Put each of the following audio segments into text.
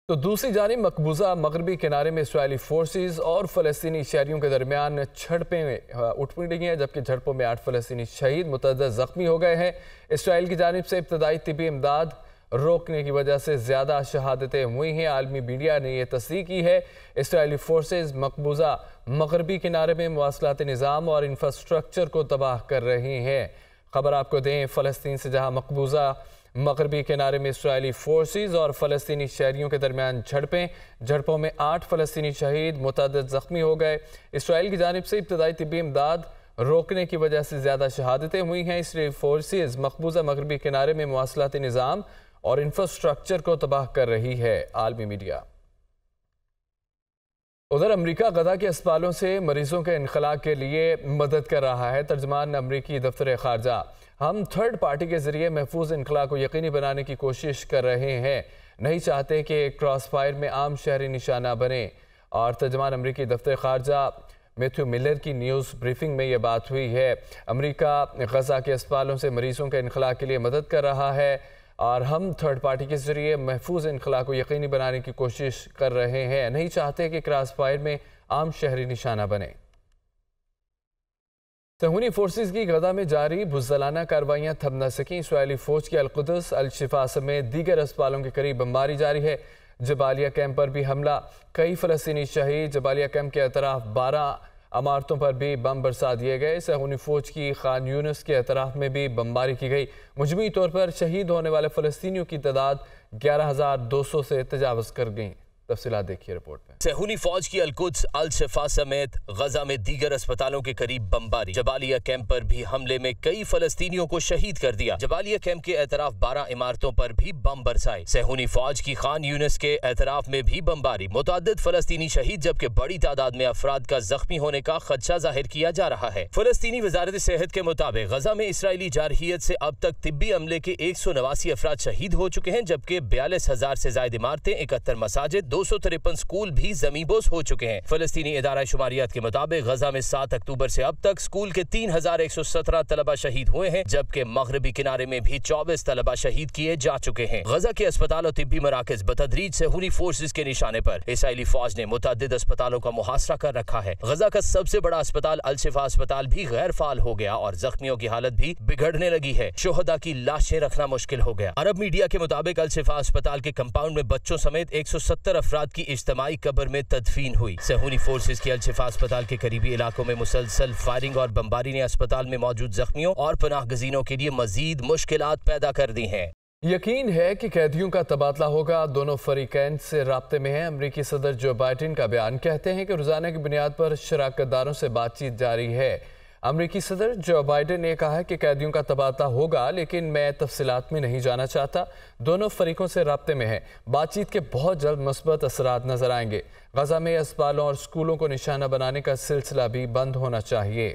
तो दूसरी जानिब मकबूजा मगरबी किनारे में इसराइली फोर्सेस और फ़लस्तीनी शहरियों के दरमियान झड़पें उठ पड़ी हैं, जबकि झड़पों में 8 फ़लस्तीनी शहीद मुतअद्दिद ज़ख्मी हो गए हैं। इसराइल की जानिब से इब्तदाई तिब्बी इमदाद रोकने की वजह से ज़्यादा शहादतें हुई हैं। आलमी मीडिया ने यह तस्दीक की है। इसराइली फोर्सेस मकबूजा मगरबी किनारे में मवासलाती निज़ाम और इंफ्रास्ट्रक्चर को तबाह कर रही हैं। खबर आपको दें, फ़लस्तीन से जहाँ मकबूजा मगरबी किनारे में इसराइली फोर्सेस और फ़लस्तीनी शहरियों के दरमियान झड़पों में 8 फ़लस्तीनी शहीद मुतअद्दिद ज़ख्मी हो गए। इसराइल की जानिब से इब्तदाई तिब्बी इमदाद रोकने की वजह से ज़्यादा शहादतें हुई हैं। इसलिए फोर्सेस मकबूजा मगरबी किनारे में मवासलाती निज़ाम और इंफ्रास्ट्रक्चर को तबाह कर रही है। आलमी मीडिया उधर अमरीका गजा के अस्पतालों से मरीजों के इनखला के लिए मदद कर रहा है। तर्जमान अमरीकी दफ्तर खारजा, हम थर्ड पार्टी के जरिए महफूज इनखला को यकीनी बनाने की कोशिश कर रहे हैं, नहीं चाहते कि क्रॉस फायर में आम शहरी निशाना बने। और तर्जमान अमरीकी दफ्तर खारजा मैथ्यू मिलर की न्यूज़ ब्रीफिंग में यह बात हुई है। अमरीका गजा के अस्पतालों से मरीजों के इनखला के लिए मदद कर रहा है और हम थर्ड पार्टी के जरिए महफूज इनखला को यकीनी बनाने की कोशिश कर रहे हैं, नहीं चाहते कि क्रॉस फायर में आम शहरी निशाना बने। सहूनी फोर्सेस की गजा में जारी बुज़दिलाना कार्रवाइयाँ थम न सकें। इसराइली फौज की अल-कुद्स, अल-शिफा समेत दीगर अस्पतालों के करीब बमबारी जारी है। जबालिया कैंप पर भी हमला, कई फ़लस्तीनी शहीद। जबालिया कैंप के अतराफ 12 इमारतों पर भी बम बरसा दिए गए। सहूनी फौज की खान यूनिस के अतराफ में भी बमबारी की गई। मुजमी तौर पर शहीद होने वाले फ़लस्तीनियों की तादाद 11,200 से तजावज़ कर गई। तफसीलात देखिए रिपोर्ट में। सहूनी फौज की अल-कुद्स, अल-शिफा समेत गजा में दीगर अस्पतालों के करीब बमबारी। जबालिया कैंप पर भी हमले में कई फलस्तीनियों को शहीद कर दिया। जबालिया कैंप के एतराफ 12 इमारतों पर भी बम बरसाए। सहूनी फौज की खान यूनिस के एतराफ में भी बमबारी। मुतअद्दिद फलस्तीनी शहीद, जबकि बड़ी तादाद में अफराद का जख्मी होने का खदशा जाहिर किया जा रहा है। फलस्तीनी वजारत सेहत के मुताबिक गजा में इसराइली जारहियत से अब तक तिब्बी अमले के 189 अफराद शहीद हो चुके हैं, जबकि 42,000 से ज्यादा इमारतें, 71 मसाजिद, 253 स्कूल भी ज़मींबोस हो चुके हैं। फलस्तीनी इदारा शुमारियात के मुताबिक गजा में 7 अक्टूबर से अब तक स्कूल के 3,117 तलबा शहीद हुए हैं, जबकि मगरबी किनारे में भी 24 तलबा शहीद किए जा चुके हैं। गजा के अस्पताल और तिब्बी मराकज बतदरीज सहूनी फोर्सेस के निशाने पर। इसराइली फौज ने मुतअद्दिद अस्पतालों का मुहासरा कर रखा है। गजा का सबसे बड़ा अस्पताल अल-शिफा अस्पताल भी गैर फाल हो गया और जख्मियों की हालत भी बिगड़ने लगी है। शोहदा की लाशें रखना मुश्किल हो गया। अरब मीडिया के मुताबिक अल-शिफा अस्पताल के कंपाउंड में बच्चों समेत 170 अफराद की इज्तिमाई कब्र में तदफीन हुई। सहूनी फोर्सेस के अल-शिफा अस्पताल के करीबी इलाकों में मुसलसल फायरिंग और बमबारी ने अस्पताल में मौजूद जख्मियों और पनाह गजीनों के लिए मजीद मुश्किलात पैदा कर दी हैं। यकीन है कि कैदियों का तबादला होगा, दोनों फरीकैन से राब्ते में हैं। अमरीकी सदर जो बाइडेन का बयान, कहते हैं कि रोजाना की बुनियाद पर शराकतदारों से बातचीत जारी है। अमरीकी सदर जो बाइडेन ने कहा है कि कैदियों का तबादला होगा, लेकिन मैं तफसीलात में नहीं जाना चाहता। दोनों फरीकों से राब्ते में है। बातचीत के बहुत जल्द मुस्बत असरात नजर आएंगे। गजा में अस्पतालों और स्कूलों को निशाना बनाने का सिलसिला भी बंद होना चाहिए।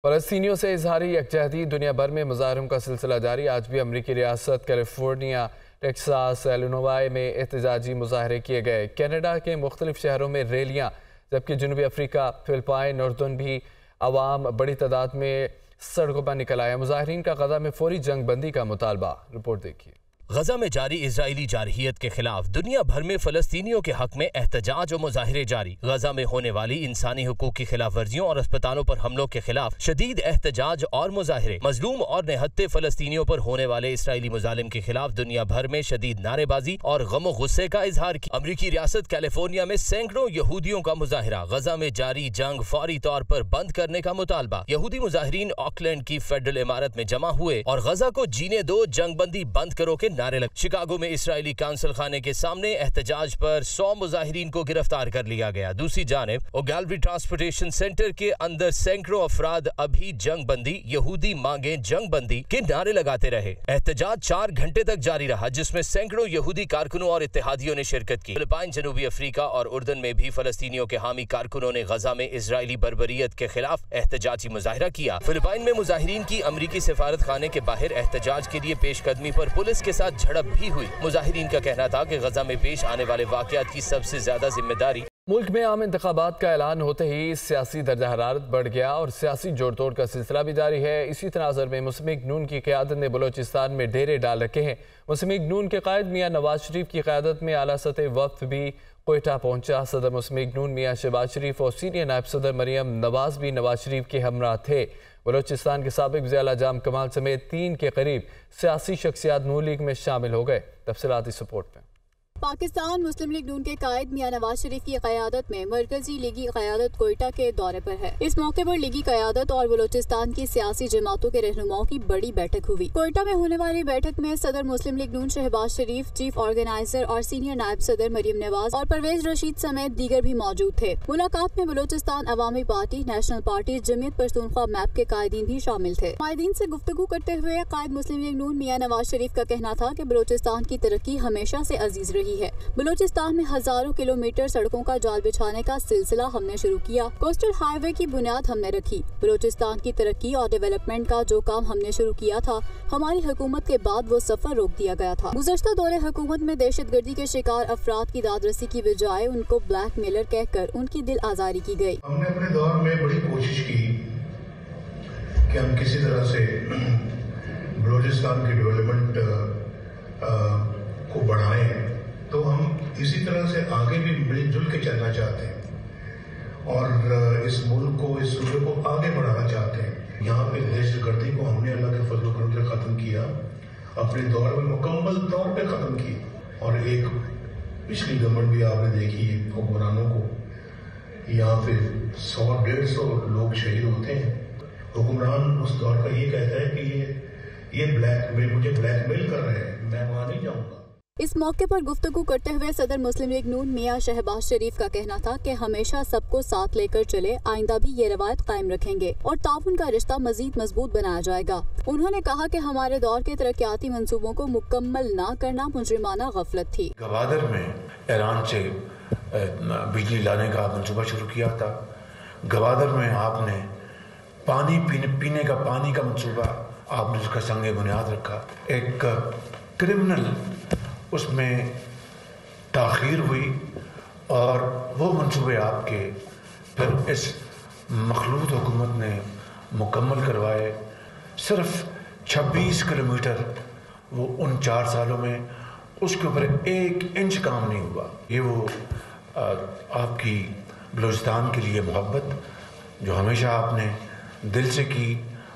फ़लस्तीनियों से इजहारी यकजहती, दुनिया भर में मुजाहरों का सिलसिला जारी। आज भी अमरीकी रियासत कैलिफोर्निया, टेक्सास, इलिनोवाई में एहतजाजी मुजाहरे किए गए। कनाडा के मुख्तलिफ शहरों में रैलियाँ, जबकि जनूबी अफ्रीका, फिलिपाइन, उर्दन भी अवाम बड़ी तादाद में सड़कों पर निकल आया। मुजाहरीन का गजा में फौरी जंग बंदी का मुतालबा। रिपोर्ट देखिए। गजा में जारी इजरायली जारहियत के खिलाफ दुनिया भर में फलस्तीनियों के हक में एहतजाज और मुजाहरे जारी। गजा में होने वाली इंसानी हुकूक की खिलाफ वर्जियों और अस्पतालों पर हमलों के खिलाफ शदीद एहतजाज और मुजाहरे। मजलूम और निहत्ते फलस्तीनियों पर होने वाले इसराइली मुजालिम के खिलाफ दुनिया भर में शदीद नारेबाजी और गमो गुस्से का इजहार किया। अमरीकी रियासत कैलिफोर्निया में सैकड़ों यहूदियों का मुजाहरा। गजा में जारी जंग फौरी तौर पर बंद करने का मुतालबा। यहूदी मुजाहरीन ऑकलैंड की फेडरल इमारत में जमा हुए और गजा को जीने दो, जंग बंदी बंद करो के नारे लगे। शिकागो में इसराइली कांसल खाने के सामने एहतजाज पर 100 मुजाहिरीन को गिरफ्तार कर लिया गया। दूसरी जानिब ओगैलरी ट्रांसपोर्टेशन सेंटर के अंदर सैकड़ों अफराद अभी जंग बंदी, यहूदी मांगे जंग बंदी के नारे लगाते रहे। एहतजाज 4 घंटे तक जारी रहा, जिसमें सैकड़ों यहूदी कारकुनों और इत्तेहादियों ने शिरकत की। फिलिपाइन, जनूबी अफ्रीका और उर्दन में भी फलस्तीनियों के हामी कारकुनों ने गजा में इजरायली बर्बरियत के खिलाफ एहतजाजी मुजाहरा किया। फिलिपाइन में मुजाहिरीन की अमरीकी सिफारत खाने के बाहर एहतजाज के लिए पेशकदमी पर पुलिस के साथ झड़प भी हुई। मुजाहिरीन का कहना था कि गजा में पेश आने वाले वाकयात की सबसे ज्यादा जिम्मेदारी मुल्क में आम इंतखाबात का ऐलान होते ही सियासी दर्जा हरारत बढ़ गया और सियासी जोड़ तोड़ का सिलसिला भी जारी है। इसी तनाज़ुर में मुस्लिम लीग नून की क़यादत ने बलोचिस्तान में डेरे डाल रखे हैं। मुस्लिम लीग नून के कायद मियाँ नवाज शरीफ की क़यादत में आला सतह वफ़द भी कोयटा पहुंचा। सदर मुस्लिम लीग नून मियाँ शहबाज शरीफ और सीनियर नायब सदर मरियम नवाज भी नवाज शरीफ के हमरा थे। बलोचिस्तान के साबिक़ वज़ीर आला जाम कमाल समेत 3 के करीब सियासी शख्सियात नून लीग में शामिल हो गए। तफसीलात इस रिपोर्ट में। पाकिस्तान मुस्लिम लीग नून के कायद मियाँ नवाज शरीफ की क़यादत में मरकजी लीगी क़यादत कोयटा के दौरे पर है। इस मौके पर लीगी क़यादत और बलोचिस्तान की सियासी जमातों के रहनुमाओं की बड़ी बैठक हुई। कोयटा में होने वाली बैठक में सदर मुस्लिम लीग नून शहबाज शरीफ, चीफ ऑर्गेनाइजर और सीनियर नायब सदर मरियम नवाज और परवेज रशीद समेत दीगर भी मौजूद थे। मुलाकात में Balochistan Awami party, national party, Jamiat Pakhtunkhwa MAP के कायदीन भी शामिल थे। कायदीन से गुफ्तगू करते हुए कायद मुस्लिम लीग नून मियाँ नवाज शरीफ का कहना था कि बलोचिस्तान की तरक्की हमेशा से अजीज रही है। बलूचिस्तान में हजारों किलोमीटर सड़कों का जाल बिछाने का सिलसिला हमने शुरू किया। कोस्टल हाईवे की बुनियाद हमने रखी। बलूचिस्तान की तरक्की और डेवलपमेंट का जो काम हमने शुरू किया था, हमारी हुकूमत के बाद वो सफर रोक दिया गया था। गुज़श्ता दौरे हुकूमत में दहशतगर्दी के शिकार अफराद की दादरसी की बजाय उनको ब्लैक मेलर कहकर उनकी दिल आजारी की गयी। हमने अपने दौर में बड़ी कोशिश की कि हम किसी तरह से बलूचिस्तान की डेवलपमेंट को बढ़ाएं, तो हम इसी तरह से आगे भी मिलजुल के चलना चाहते हैं और इस मुल्क को, इस सूबे को आगे बढ़ाना चाहते हैं। यहाँ पे दहशतगर्दी को हमने अल्लाह के फजल करम से ख़त्म किया, अपने दौर में मुकम्मल तौर पे ख़त्म किया। और एक पिछली गवर्नमेंट भी आपने देखी है, हुक्मरानों को यहाँ पे 100-150 लोग शहीद होते हैं। हुक्मरान उस दौर का ये कहता है कि ये ब्लैकमेल, मुझे ब्लैकमेल कर रहे हैं, मैं वहाँ नहीं जाऊँगा। इस मौके पर गुफ्तगू करते हुए सदर मुस्लिम लीग नून मियाँ शहबाज शरीफ का कहना था कि हमेशा सबको साथ लेकर चले, आइंदा भी ये रवायत कायम रखेंगे और ताउन का रिश्ता मजीद मजबूत बनाया जाएगा। उन्होंने कहा कि हमारे दौर के तरक्याती मंसूबों को मुकम्मल न करना मुजरिमाना गफलत थी। गवादर में ईरान से बिजली लाने का मंसूबा शुरू किया था। गवादर में आपने पानी पीने का पानी का मंसूबा आपने उसका संगे बुनियाद रखा। एक क्रिमिनल उसमें ताख़ीर हुई और वो मंसूबे आपके फिर इस मखलूत हुकूमत ने मुकम्मल करवाए। सिर्फ 26 किलोमीटर वो उन 4 सालों में उसके ऊपर 1 इंच काम नहीं हुआ। ये वो आपकी बलूचिस्तान के लिए मोहब्बत जो हमेशा आपने दिल से की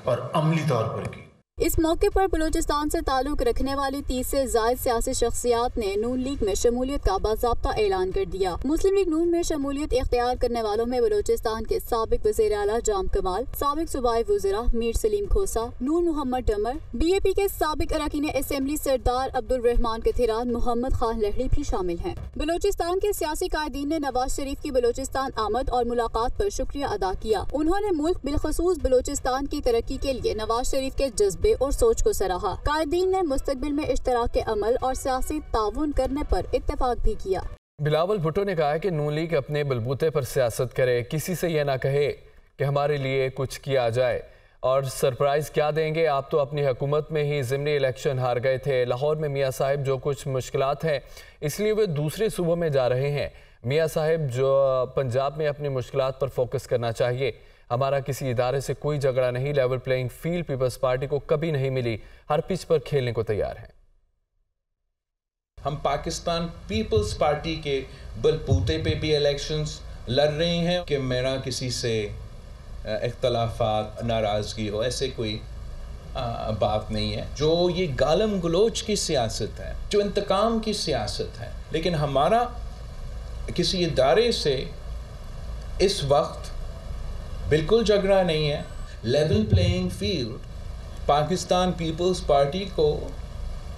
और अमली तौर पर की। इस मौके पर बलूचिस्तान से ताल्लुक रखने वाली 30 से ज़ायद सियासी शख्सियात ने नून लीग में शमूलियत का बाज़ाब्ता ऐलान कर दिया। मुस्लिम लीग नून में शमूलियत इख्तियार करने वालों में बलूचिस्तान के साबिक वज़ीर आला जाम कमाल, साबिक सूबाई वज़ीरा मीर सलीम खोसा, नूर मोहम्मद डमर, BAP के साबिक अरकान असेंबली सरदार अब्दुल रहमान कथिरान, मोहम्मद खान लहड़ी भी शामिल हैं। बलूचिस्तान के सियासी कायदीन ने नवाज शरीफ की बलूचिस्तान आमद और मुलाकात पर शुक्रिया अदा किया। उन्होंने मुल्क बिलखसूस बलूचिस्तान की तरक्की के लिए नवाज शरीफ के जज्बे और सोच को सराहा। कायदीन ने मुस्तकबिल में इश्तराक अमल और सियासी ताउन करने पर इत्तेफाक भी किया। बिलावल भुट्टो ने कहा कि नून लीग अपने बलबूते पर सियासत करे, किसी से यह ना कहे कि हमारे लिए कुछ किया जाए और सरप्राइज क्या देंगे। आप तो अपनी हुकूमत में ही ज़िमनी इलेक्शन हार गए थे। लाहौर में मियाँ साहिब जो कुछ मुश्किलात हैं इसलिए वे दूसरे सूबों में जा रहे हैं। मियाँ साहिब जो पंजाब में अपनी मुश्किलात पर फोकस करना चाहिए। हमारा किसी इदारे से कोई झगड़ा नहीं। Level playing field Peoples Party को कभी नहीं मिली, हर पिच पर खेलने को तैयार है। हम पाकिस्तान पीपल्स पार्टी के बलबूते पे भी इलेक्शंस लड़ रहे हैं कि मेरा किसी से इख्तलाफात, नाराज़गी हो, ऐसे कोई बात नहीं है। जो ये गालम गलोच की सियासत है, जो इंतकाम की सियासत है, लेकिन हमारा किसी इदारे से इस वक्त बिल्कुल झगड़ा नहीं है। Level playing field Pakistan Peoples Party को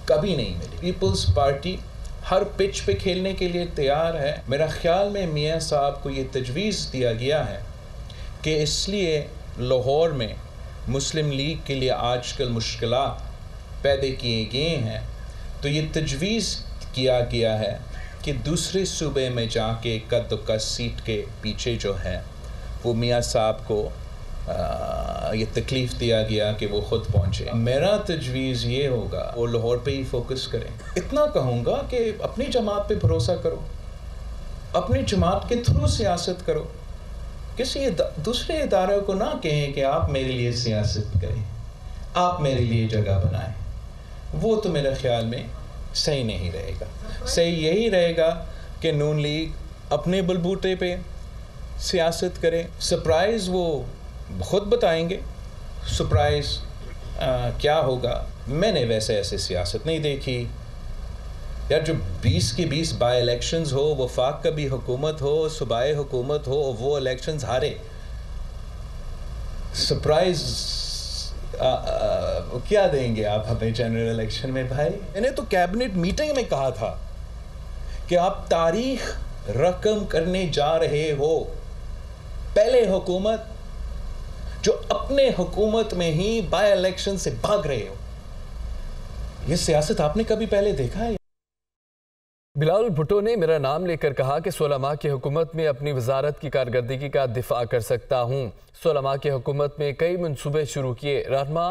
कभी नहीं मिली। पीपल्स पार्टी हर पिच पे खेलने के लिए तैयार है। मेरा ख्याल में मियाँ साहब को ये तजवीज़ दिया गया है कि इसलिए लाहौर में मुस्लिम लीग के लिए आजकल मुश्किलात पैदा किए गए हैं, तो ये तजवीज़ किया गया है कि दूसरे सूबे में जाके कद सीट के पीछे जो है वो मियाँ साहब को ये तकलीफ़ दिया गया कि वो ख़ुद पहुँचे। मेरा तजवीज़ ये होगा वो लाहौर पे ही फोकस करें। इतना कहूँगा कि अपनी जमात पे भरोसा करो, अपनी जमात के थ्रू सियासत करो। किसी दूसरे इदारे को ना कहें कि आप मेरे लिए सियासत करें, आप मेरे लिए जगह बनाएं। वो तो मेरे ख्याल में सही नहीं रहेगा। सही यही रहेगा कि नून लीग अपने बलबूते पे सियासत करे। सरप्राइज़ वो खुद बताएंगे, सरप्राइज़ क्या होगा। मैंने वैसे ऐसे सियासत नहीं देखी यार। जो 20 के 20 बाई इलेक्शंस हो, वफाक का भी हुकूमत हो, सूबाई हुकूमत हो, वो इलेक्शंस हारे, सरप्राइज क्या देंगे आप हमें जनरल इलेक्शन में भाई? मैंने तो कैबिनेट मीटिंग में कहा था कि आप तारीख रकम करने जा रहे हो। पहले हुकूमत जो अपने हुकूमत में ही बाई इलेक्शन से भाग रहे हो, ये सियासत आपने कभी पहले देखा है? बिलावल भुट्टो ने मेरा नाम लेकर कहा कि 16 माह की हुकूमत में अपनी वजारत की कारकर्दगी का दिफा कर सकता हूँ। 16 माह की हुकूमत में कई मनसूबे शुरू किए। रहनुमा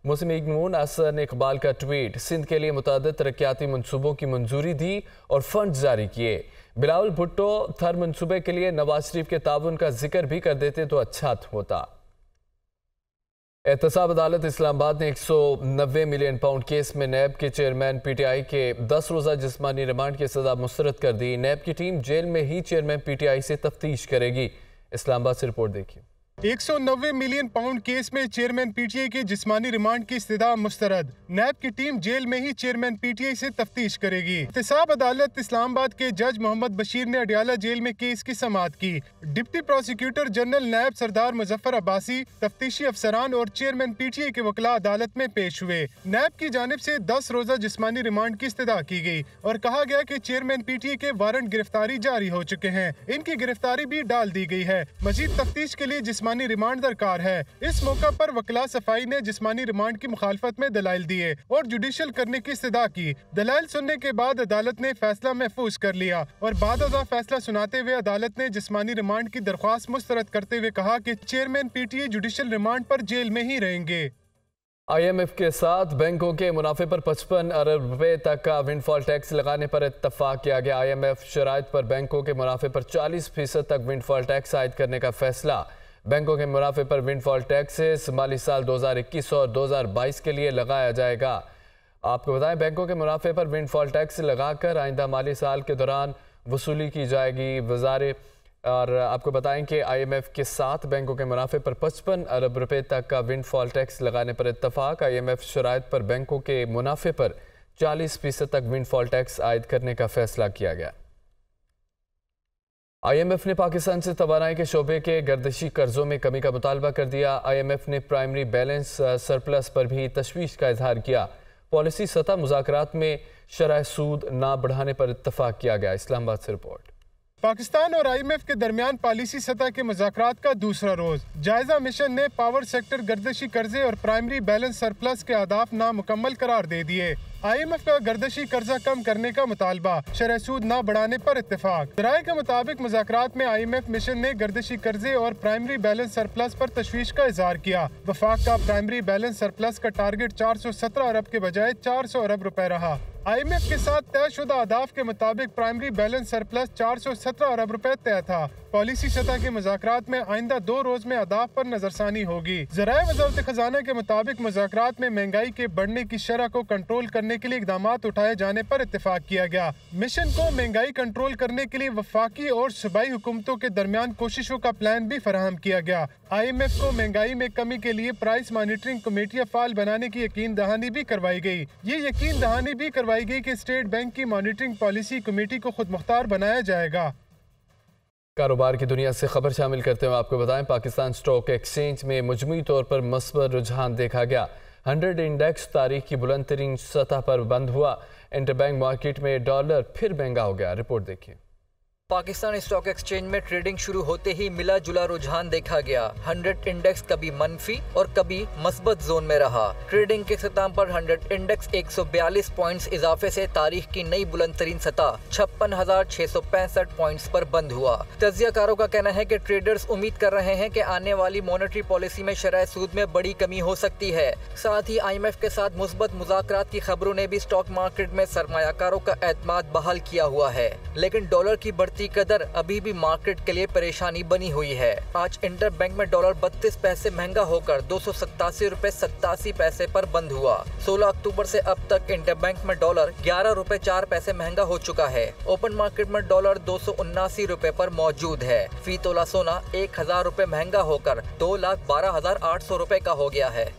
मुस्लिम लीग नून हसन इकबाल का ट्वीट, सिंध के लिए मुतअद्दिद तरक्याती मनसूबों की मंजूरी दी और फंड जारी किए। बिलावल भुट्टो थर मनसूबे के लिए नवाज शरीफ के ताउन का जिक्र भी कर देते तो अच्छा होता। एहतसाब अदालत इस्लामाबाद ने 190 मिलियन पाउंड केस में नैब के चेयरमैन पीटीआई के 10 रोज़ा जिस्मानी रिमांड की सजा मुस्तरद कर दी। नैब की टीम जेल में ही चेयरमैन पीटीआई से तफ्तीश करेगी। इस्लामाबाद से रिपोर्ट देखिए। 190 मिलियन पाउंड केस में चेयरमैन पीटीआई के जिस्मानी रिमांड की इस्तदा मुस्तरद। नैब की टीम जेल में ही चेयरमैन पीटीआई से तफ्तीश करेगी। एहतसाब अदालत इस्लामाबाद के जज मोहम्मद बशीर ने अडियाला जेल में केस की समाअत की। डिप्टी प्रोसिक्यूटर जनरल नैब सरदार मुजफ्फर अब्बासी, तफ्तीशी अफसरान और चेयरमैन पीटीआई के वकला अदालत में पेश हुए। नैब की जानिब से 10 रोज़ा जिस्मानी रिमांड की इस्तदा की गई और कहा गया कि चेयरमैन पीटीआई के वारंट गिरफ्तारी जारी हो चुके हैं। इनकी गिरफ्तारी भी डाल दी गई है। मजीद तफ्तीश के लिए जिस्मानी रिमांड दरकार है। इस मौका पर वकला सफाई ने जिस्मानी रिमांड की मुखालफत में दलाइल दिए और जुडिशल करने की इस्तदा की। दलाइल सुनने के बाद अदालत ने फैसला महफूज कर लिया और बाद फैसला सुनाते हुए अदालत ने जिस्मानी रिमांड की दरख्वास्त मुस्तरद करते हुए कहा कि चेयरमैन पीटीआई जुडिशल रिमांड पर जेल में ही रहेंगे। IMF के साथ बैंकों के मुनाफे पर 55 अरब रुपए तक का विंडफॉल टैक्स लगाने पर इत्तफाक किया गया। IMF शराइत पर बैंकों के मुनाफे पर 40% तक विंडफॉल टैक्स आयद करने का फैसला। बैंकों के मुनाफे पर विंडफॉल टैक्स माली साल 2021 और 2022 के लिए लगाया जाएगा। आपको बताएं, बैंकों के मुनाफे पर विंडफॉल टैक्स लगाकर आइंदा माली साल के दौरान वसूली की जाएगी। वज़ारे और आपको बताएं कि IMF के साथ बैंकों के मुनाफे पर 55 अरब रुपए तक का विंडफॉल टैक्स लगाने पर इत्तफाक। IMF शराइत पर बैंकों के मुनाफे पर 40% तक विंडफॉल टैक्स आयद करने का फैसला किया गया। IMF ने पाकिस्तान से तवानाई के शोबे के गर्दिशी कर्जों में कमी का मुतालबा कर दिया। IMF ने प्राइमरी बैलेंस सरप्लस पर भी तशवीश का इजहार किया। पॉलिसी सतह मुज़ाकरात में शरह सूद ना बढ़ाने पर इत्तफाक किया गया। इस्लामाबाद से रिपोर्ट। पाकिस्तान और IMF के दरमियान पॉलिसी सतह के मुज़ाकरात का दूसरा रोज। जायजा मिशन ने पावर सेक्टर गर्दिशी कर्जे और प्राइमरी बैलेंस सरप्लस के अहदाफ नामुकम्मल करार दे दिए। IMF का गर्दिशी कर्जा कम करने का मुतालबा, शरह सूद न बढ़ाने पर इत्तेफाक। राय के मुताबिक मुज़ाकरात में IMF मिशन ने गर्दिशी कर्जे और प्राइमरी बैलेंस सरप्लस पर तशवीश का इजहार किया। वफाक का प्राइमरी बैलेंस सरप्लस का टारगेट 417 अरब के बजाय 400 अरब रुपए रहा। IMF के साथ तयशुदा अहदाफ के मुताबिक प्राइमरी बैलेंस सरप्लस 417 अरब रुपए तय था। पॉलिसी सतह के मुज़ाकरात में आइंदा 2 रोज में अहदाफ पर नजरसानी होगी। ज़राए वज़ारत खजाना के मुताबिक मुज़ाकरात में महंगाई के बढ़ने की शरह को कंट्रोल करने के लिए इक़दाम उठाए जाने पर इत्तेफाक किया गया। मिशन को महंगाई कंट्रोल करने के लिए वफाकी और सूबाई हुकूमतों के दरमियान कोशिशों का प्लान भी फराहम किया गया। IMF को महंगाई में कमी के लिए प्राइस मॉनिटरिंग कमेटियां फाल बनाने की यकीन दहानी भी करवाई गई। ये यकीन दहानी भी करवाई गई कि स्टेट बैंक की मॉनिटरिंग पॉलिसी कमेटी को खुद मुख्तार बनाया जाएगा। कारोबार की दुनिया से खबर शामिल करते हुए आपको बताएं, पाकिस्तान स्टॉक एक्सचेंज में मजमूई तौर पर मस्बत रुझान देखा गया। 100 इंडेक्स तारीख की बुलंद तरीन सतह पर बंद हुआ। इंटरबैंक मार्केट में डॉलर फिर महंगा हो गया। रिपोर्ट देखिए। पाकिस्तान स्टॉक एक्सचेंज में ट्रेडिंग शुरू होते ही मिला जुला रुझान देखा गया। 100 इंडेक्स कभी मंफी और कभी मस्बत जोन में रहा। ट्रेडिंग के इख्तिताम पर 100 इंडेक्स 142 पॉइंट्स इजाफे से तारीख की नई बुलंद तरीन सतह 56,665 पॉइंट्स पर बंद हुआ। तज्जियाकारों का कहना है कि ट्रेडर्स उम्मीद कर रहे हैं कि आने वाली मॉनेटरी पॉलिसी में शरह सूद में बड़ी कमी हो सकती है। साथ ही IMF के साथ मुस्बत मुज़ाकरात की खबरों ने भी स्टॉक मार्केट में सरमायाकारों का एतमाद बहाल किया हुआ है। लेकिन डॉलर की बढ़ती कटौती का दर अभी भी मार्केट के लिए परेशानी बनी हुई है। आज इंटरबैंक में डॉलर 32 पैसे महंगा होकर 287 रुपए 87 पैसे पर बंद हुआ। 16 अक्टूबर से अब तक इंटरबैंक में डॉलर 11 रुपए 4 पैसे महंगा हो चुका है। ओपन मार्केट में डॉलर 279 रुपए पर मौजूद है। फी तोला सोना 1000 रुपए महंगा होकर 2,12,800 रुपए का हो गया है।